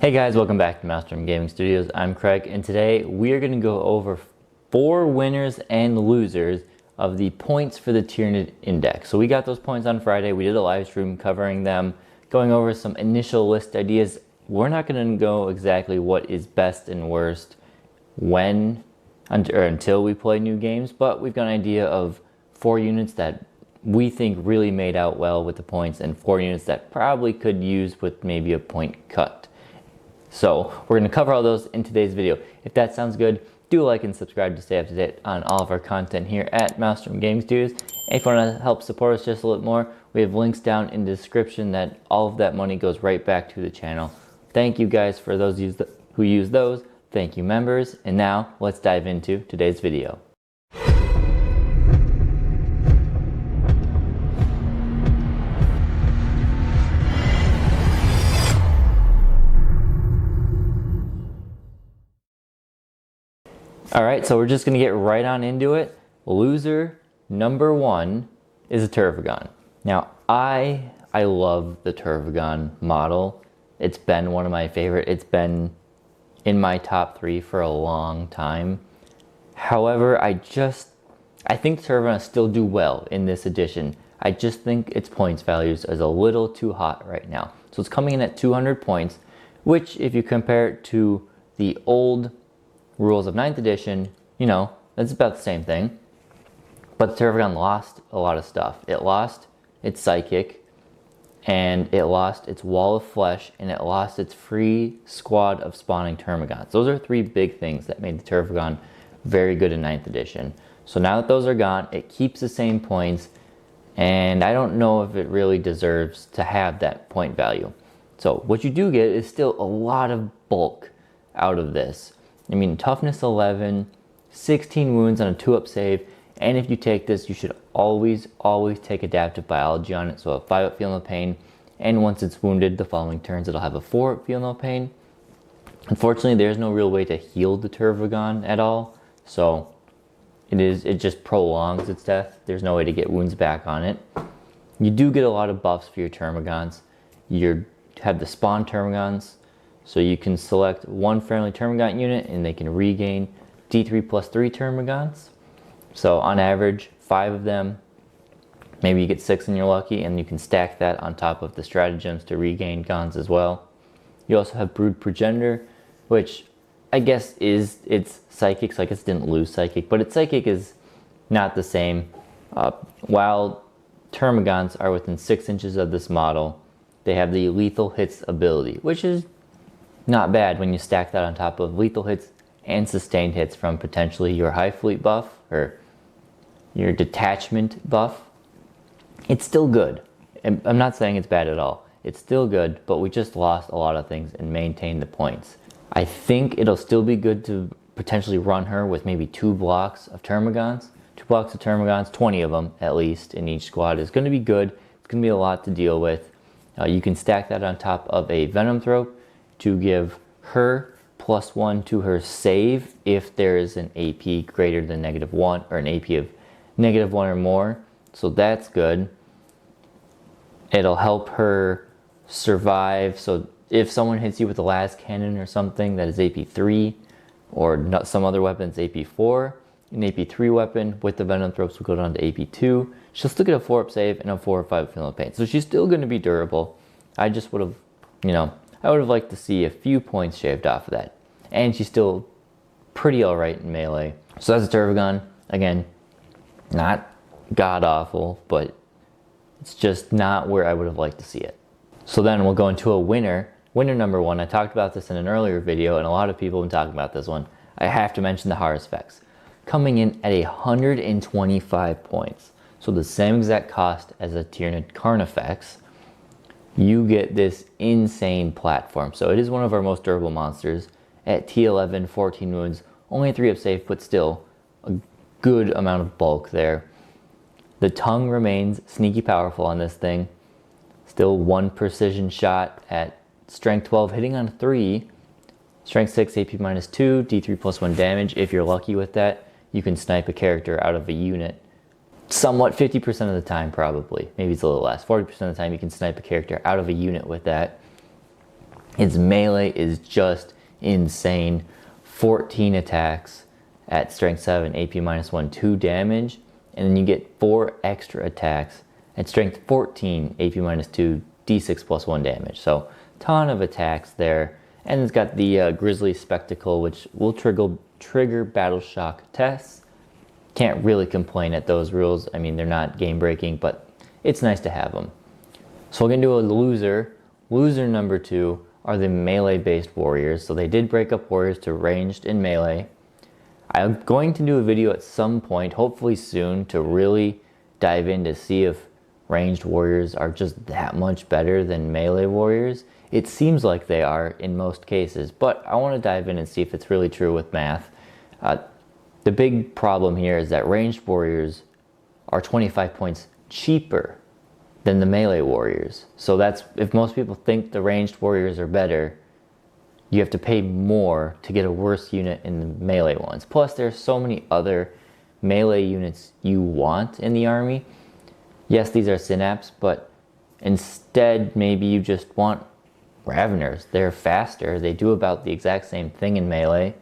Hey guys, welcome back to Maelstrom Gaming Studios. I'm Craig, and today we are going to go over 4 winners and losers of the points for the Tyranid index. So we got those points on Friday. We did a live stream covering them, going over some initial list ideas. We're not going to go exactly what is best and worst when or until we play new games, but we've got an idea of 4 units that we think really made out well with the points and 4 units that probably could use with maybe a point cut. So we're going to cover all those in today's video. If that sounds good, do like and subscribe to stay up to date on all of our content here at Maelstrom Gaming Studios. And if you want to help support us just a little more, we have links down in the description that all of that money goes right back to the channel. Thank you guys for those who use those. Thank you members. And now let's dive into today's video. Alright, so we're just going to get right on into it. Loser number 1 is a Tervigon. Now, I love the Tervigon model. It's been one of my favorite. It's been in my top 3 for a long time. However, I think Tervigon still do well in this edition. I just think its points values is a little too hot right now. So it's coming in at 200 points, which if you compare it to the old rules of 9th edition, you know, that's about the same thing. But Tervigon lost a lot of stuff. It lost its Psychic, and it lost its Wall of Flesh, and it lost its free squad of spawning Termagants. Those are 3 big things that made the Tervigon very good in 9th edition. So now that those are gone, it keeps the same points, and I don't know if it really deserves to have that point value. So what you do get is still a lot of bulk out of this. I mean, toughness 11, 16 wounds on a 2-up save, and if you take this, you should always take adaptive biology on it. So a 5-up feel no pain, and once it's wounded the following turns, it'll have a 4-up feel no pain. Unfortunately, there's no real way to heal the Tervigon at all, so it just prolongs its death. There's no way to get wounds back on it. You do get a lot of buffs for your Termagants. You have the spawn Termagants. So you can select 1 friendly Termagant unit and they can regain D3 plus 3 Termagants. So on average, 5 of them. Maybe you get 6 and you're lucky, and you can stack that on top of the stratagems to regain Gons as well. You also have Brood Progenitor, which I guess it's Psychic. So I guess it didn't lose Psychic, but its Psychic is not the same. While Termagants are within 6 inches of this model, they have the Lethal Hits ability, which is not bad when you stack that on top of lethal hits and sustained hits from potentially your high fleet buff or your detachment buff. It's still good. I'm not saying it's bad at all. It's still good, but we just lost a lot of things and maintained the points. I think it'll still be good to potentially run her with maybe 2 blocks of Termagants. 2 blocks of Termagants, 20 of them at least in each squad is going to be good. It's going to be a lot to deal with. You can stack that on top of a Zoanthrope to give her +1 to her save if there is an AP greater than -1 or an AP of -1 or more. So that's good. It'll help her survive. So if someone hits you with the last cannon or something that is AP3 or not some other weapon's AP4, an AP3 weapon with the Zoanthropes will go down to AP2. She'll still get a 4-up save and a 4 or 5 feel no pain. So she's still going to be durable. I just would have, I would have liked to see a few points shaved off of that. And she's still pretty alright in melee. So that's a Tervigon. Again, not god-awful, but it's just not where I would have liked to see it. So then we'll go into a winner. Winner number 1. I talked about this in an earlier video, and a lot of people have been talking about this one. I have to mention the Haruspex. Coming in at 125 points. So the same exact cost as a Tyranid Carnifex. You get this insane platform. So it is one of our most durable monsters at T11, 14 wounds, only a 3-up save, but still a good amount of bulk there. The tongue remains sneaky powerful on this thing. Still 1 precision shot at strength 12, hitting on 3. Strength 6, AP -2, D3 +1 damage. If you're lucky with that, you can snipe a character out of a unit somewhat 50% of the time, probably. Maybe it's a little less. 40% of the time you can snipe a character out of a unit with that. Its melee is just insane. 14 attacks at strength 7, AP -1, 2 damage. And then you get 4 extra attacks at strength 14, AP -2, D6 +1 damage. So ton of attacks there. And it's got the Grizzly Spectacle, which will trigger Battle Shock tests. Can't really complain at those rules. I mean, they're not game breaking, but it's nice to have them. So we're gonna do a loser. Loser number 2 are the melee based warriors. So they did break up warriors to ranged and melee. I'm going to do a video at some point, hopefully soon, to really dive in to see if ranged warriors are just that much better than melee warriors. It seems like they are in most cases, but I want to dive in and see if it's really true with math. The big problem here is that ranged warriors are 25 points cheaper than the melee warriors. So that's, if most people think the ranged warriors are better, you have to pay more to get a worse unit in the melee ones. Plus, there's so many other melee units you want in the army. Yes, these are Synapse, but instead, maybe you just want Raveners. They're faster. They do about the exact same thing in melee.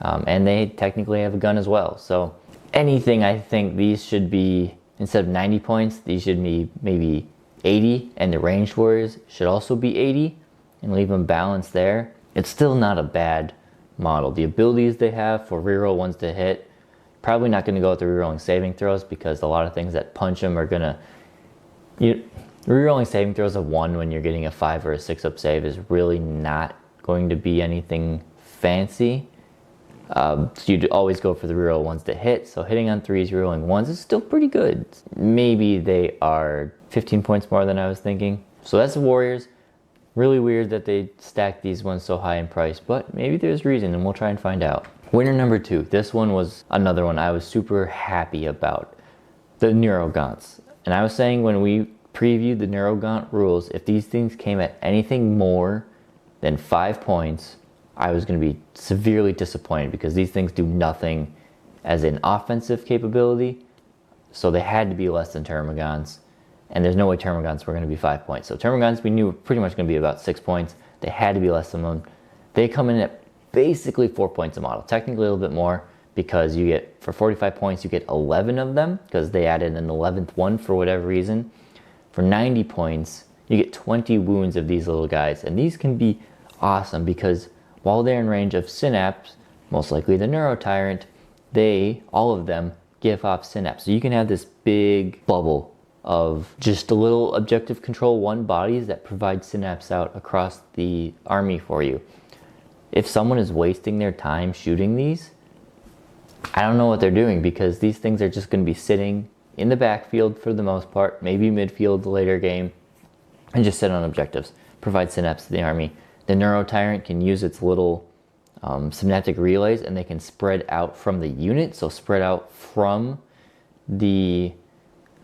And they technically have a gun as well. So anything, I think these should be, instead of 90 points, these should be maybe 80. And the ranged warriors should also be 80 and leave them balanced there. It's still not a bad model. The abilities they have for reroll ones to hit, probably not going to go with the rerolling saving throws because a lot of things that punch them are going to... Rerolling saving throws of 1 when you're getting a 5 or a 6 up save is really not going to be anything fancy. So you'd always go for the reroll ones to hit. So hitting on 3s, rerolling 1s is still pretty good. Maybe they are 15 points more than I was thinking. So that's the Warriors. Really weird that they stacked these ones so high in price, but maybe there's reason and we'll try and find out. Winner number 2. This one was another one I was super happy about. The Neurogaunts. And I was saying when we previewed the Neurogaunt rules, if these things came at anything more than 5 points, I was going to be severely disappointed because these things do nothing as an offensive capability. So they had to be less than Tervigons. And there's no way Tervigons were going to be 5 points. So Tervigons we knew were pretty much going to be about 6 points. They had to be less than them. They come in at basically 4 points a model. Technically a little bit more because you get, for 45 points, you get 11 of them because they added an 11th one for whatever reason. For 90 points, you get 20 wounds of these little guys. And these can be awesome because while they're in range of Synapse, most likely the Neuro Tyrant, they, all of them, give off Synapse. So you can have this big bubble of just a little objective control 1 bodies that provide Synapse out across the army for you. If someone is wasting their time shooting these, I don't know what they're doing because these things are just going to be sitting in the backfield for the most part, maybe midfield the later game, and just sit on objectives, provide Synapse to the army. The Neuro Tyrant can use its little synaptic relays and they can spread out from the unit, so spread out from the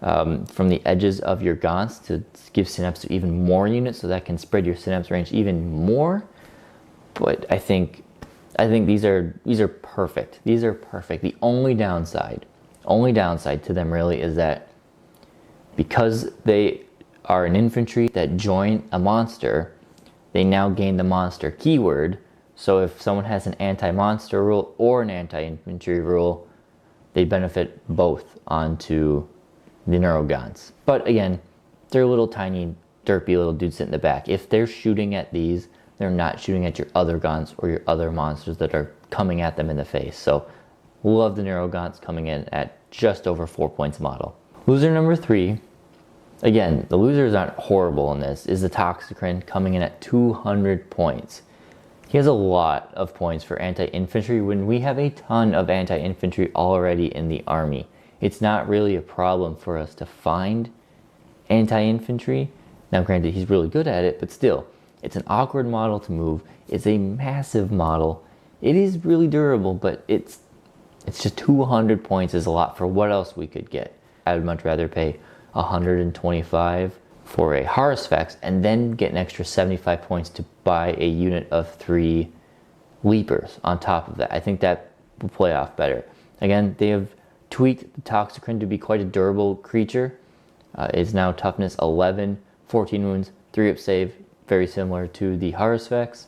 edges of your gaunts to give Synapse to even more units, so that can spread your Synapse range even more. But I think these are perfect. These are perfect. The only downside to them really is that because they are an infantry that join a monster, they now gain the monster keyword. So if someone has an anti-monster rule or an anti-infantry rule, they benefit both onto the Neurogaunts. But again, they're little tiny derpy little dudes sitting in the back. If they're shooting at these, they're not shooting at your other Gaunts or your other monsters that are coming at them in the face. So love the Neurogaunts coming in at just over 4 points a model. Loser number 3, again, the losers aren't horrible in this, is the Toxicrene coming in at 200 points. He has a lot of points for anti-infantry when we have a ton of anti-infantry already in the army. It's not really a problem for us to find anti-infantry. Now granted, he's really good at it, but still, it's an awkward model to move. It's a massive model. It is really durable, but it's just 200 points is a lot for what else we could get. I would much rather pay 125 for a Haruspex and then get an extra 75 points to buy a unit of 3 Leapers on top of that. I think that will play off better. Again, they have tweaked the Toxicrene to be quite a durable creature. It's now toughness 11, 14 wounds, 3 up save, very similar to the Haruspex.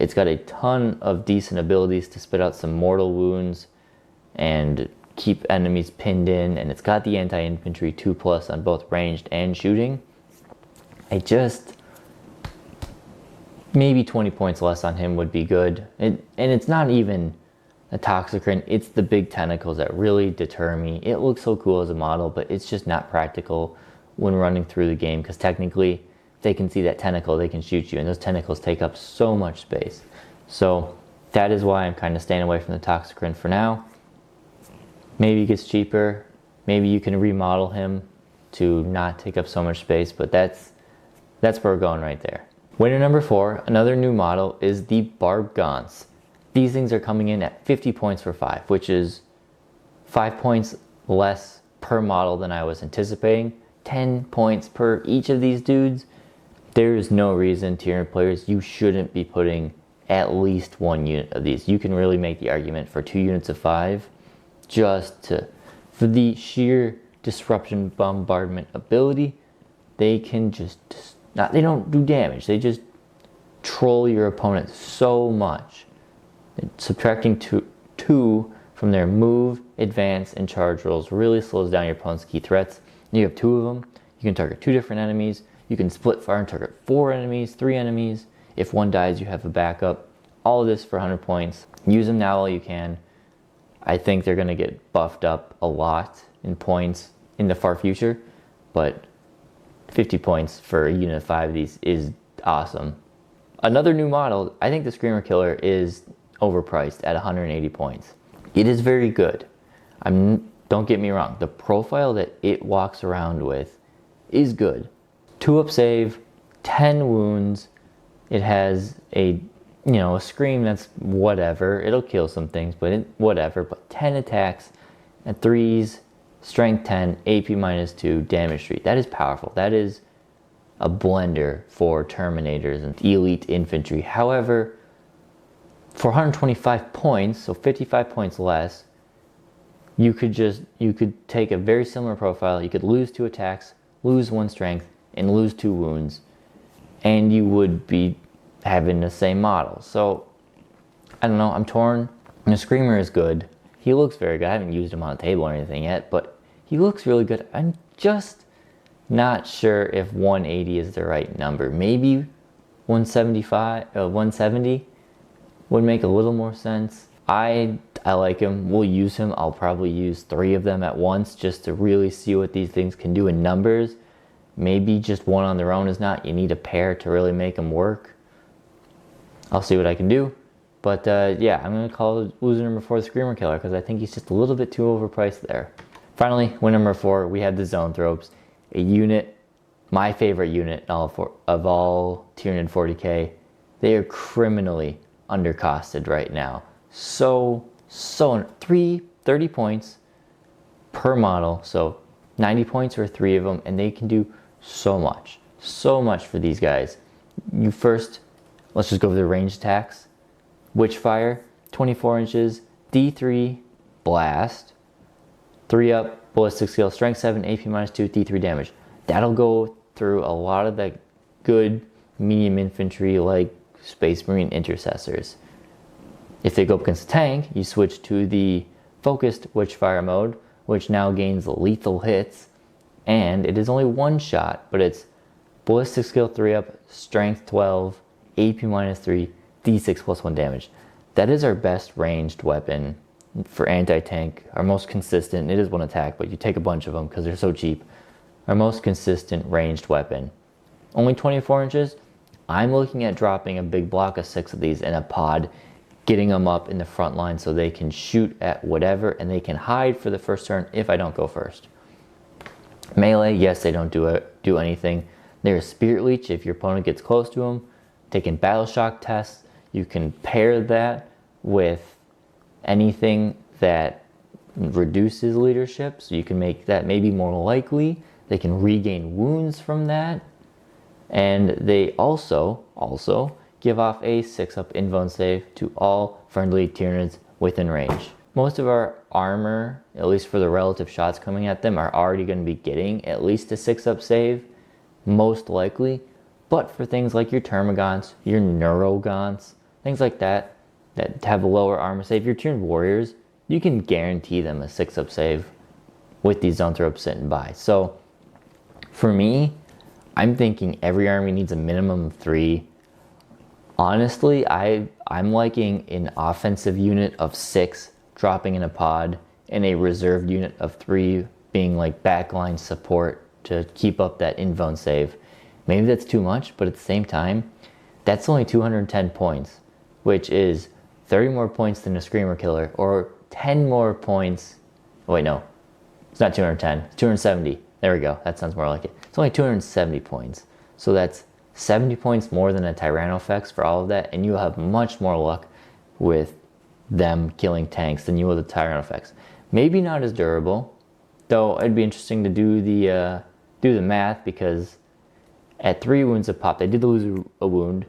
It's got a ton of decent abilities to spit out some mortal wounds and keep enemies pinned in, and it's got the anti-infantry 2+ on both ranged and shooting. Maybe 20 points less on him would be good. And it's not even a Toxicrene, it's the big tentacles that really deter me. It looks so cool as a model, but it's just not practical when running through the game, because technically, if they can see that tentacle, they can shoot you, and those tentacles take up so much space. So that is why I'm kind of staying away from the Toxicrene for now. Maybe it gets cheaper. Maybe you can remodel him to not take up so much space, but that's where we're going right there. Winner number 4, another new model, is the Barbgaunts. These things are coming in at 50 points for 5, which is 5 points less per model than I was anticipating. 10 points per each of these dudes. There is no reason, Tyranid players, you shouldn't be putting at least 1 unit of these. You can really make the argument for 2 units of 5 for the sheer disruption bombardment ability. They can they don't do damage, they just troll your opponent so much. Subtracting 2 from their move, advance, and charge rolls really slows down your opponent's key threats. You have 2 of them, you can target 2 different enemies, you can split fire and target 4 enemies, 3 enemies. If one dies, you have a backup. All of this for 100 points. Use them now while you can. I think they're going to get buffed up a lot in points in the far future, but 50 points for a unit of 5 of these is awesome. Another new model, I think the Screamer Killer is overpriced at 180 points. It is very good. Don't get me wrong, the profile that it walks around with is good. 2-up save, 10 wounds. It has a scream that's whatever. It'll kill some things, but whatever. But 10 attacks and 3s, strength 10, AP -2, damage 3. That is powerful. That is a blender for Terminators and elite infantry. However, for 125 points, so 55 points less, you could take a very similar profile. You could lose 2 attacks, lose 1 strength, and lose 2 wounds, and you would be having the same model. So I don't know, I'm torn. The Screamer is good. He looks very good. I haven't used him on a table or anything yet, but he looks really good. I'm just not sure if 180 is the right number. Maybe 170 would make a little more sense. I like him. We'll use him. I'll probably use 3 of them at once just to really see what these things can do in numbers. Maybe just one on their own is not. You need a pair to really make them work. I'll see what I can do. But yeah, I'm going to call loser number 4 the Screamer Killer, because I think he's just a little bit too overpriced there. Finally, win number 4, we have the Zoanthropes. A unit, my favorite unit of all Tyranid 40k. They are criminally undercosted right now. So 30 points per model. So 90 points for 3 of them, and they can do so much for these guys. Let's just go over the range attacks. Witchfire, 24 inches, D3, blast, 3-up, ballistic skill, strength 7, AP -2, D3 damage. That'll go through a lot of the good medium infantry like Space Marine intercessors. If they go up against a tank, you switch to the focused Witchfire mode, which now gains lethal hits, and it is only 1 shot, but it's ballistic skill 3-up, strength 12, AP -3, D6 +1 damage. That is our best ranged weapon for anti-tank. Our most consistent, it is 1 attack, but you take a bunch of them because they're so cheap. Our most consistent ranged weapon. Only 24 inches. I'm looking at dropping a big block of 6 of these in a pod, getting them up in the front line so they can shoot at whatever, and they can hide for the first turn if I don't go first. Melee, yes, they don't do anything. They're a Spirit Leech if your opponent gets close to them. Taking Battle Shock tests, you can pair that with anything that reduces leadership, so you can make that maybe more likely. They can regain wounds from that, and they also give off a 6-up invuln save to all friendly Tyranids within range. Most of our armor, at least for the relative shots coming at them, are already going to be getting at least a 6-up save, most likely, But for things like your Tervigonts, your Neurogaunts, things like that have a lower armor save, your tuned warriors, you can guarantee them a 6-up save with these Zoanthropes sitting by. So for me, I'm thinking every army needs a minimum of 3. Honestly, I'm liking an offensive unit of 6 dropping in a pod and a reserved unit of 3 being like backline support to keep up that invuln save. Maybe that's too much, but at the same time, that's only 210 points, which is 30 more points than a Screamer Killer, or 10 more points. Oh, wait, no. It's not 210. It's 270. There we go. That sounds more like it. It's only 270 points. So that's 70 points more than a Tyranofex for all of that, and you'll have much more luck with them killing tanks than you will the Tyranofex. Maybe not as durable, though it'd be interesting to do the math, because at 3 wounds a pop, they did lose a wound,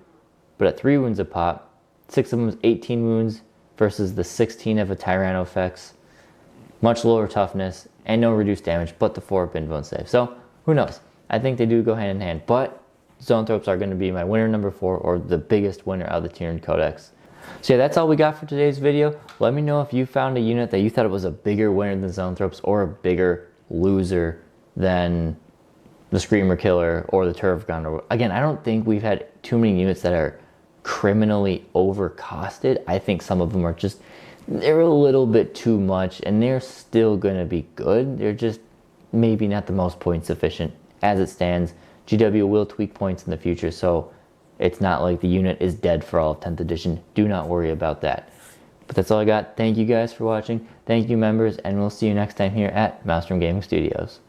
but at 3 wounds a pop, 6 of them was 18 wounds versus the 16 of a Tyranofex. Much lower toughness and no reduced damage, but the 4-up invuln save. So who knows? I think they do go hand in hand, but Zoanthropes are going to be my winner number 4, or the biggest winner out of the Tyranid Codex. So yeah, that's all we got for today's video. Let me know if you found a unit that you thought it was a bigger winner than Zoanthropes, or a bigger loser than the Screamer Killer or the Tervigon. Again, I don't think we've had too many units that are criminally overcosted. I think some of them are just, they're a little bit too much, and they're still going to be good. They're just maybe not the most point sufficient as it stands. GW will tweak points in the future, so it's not like the unit is dead for all of 10th edition. Do not worry about that. But that's all I got. Thank you guys for watching. Thank you, members, and we'll see you next time here at Maelstrom Gaming Studios.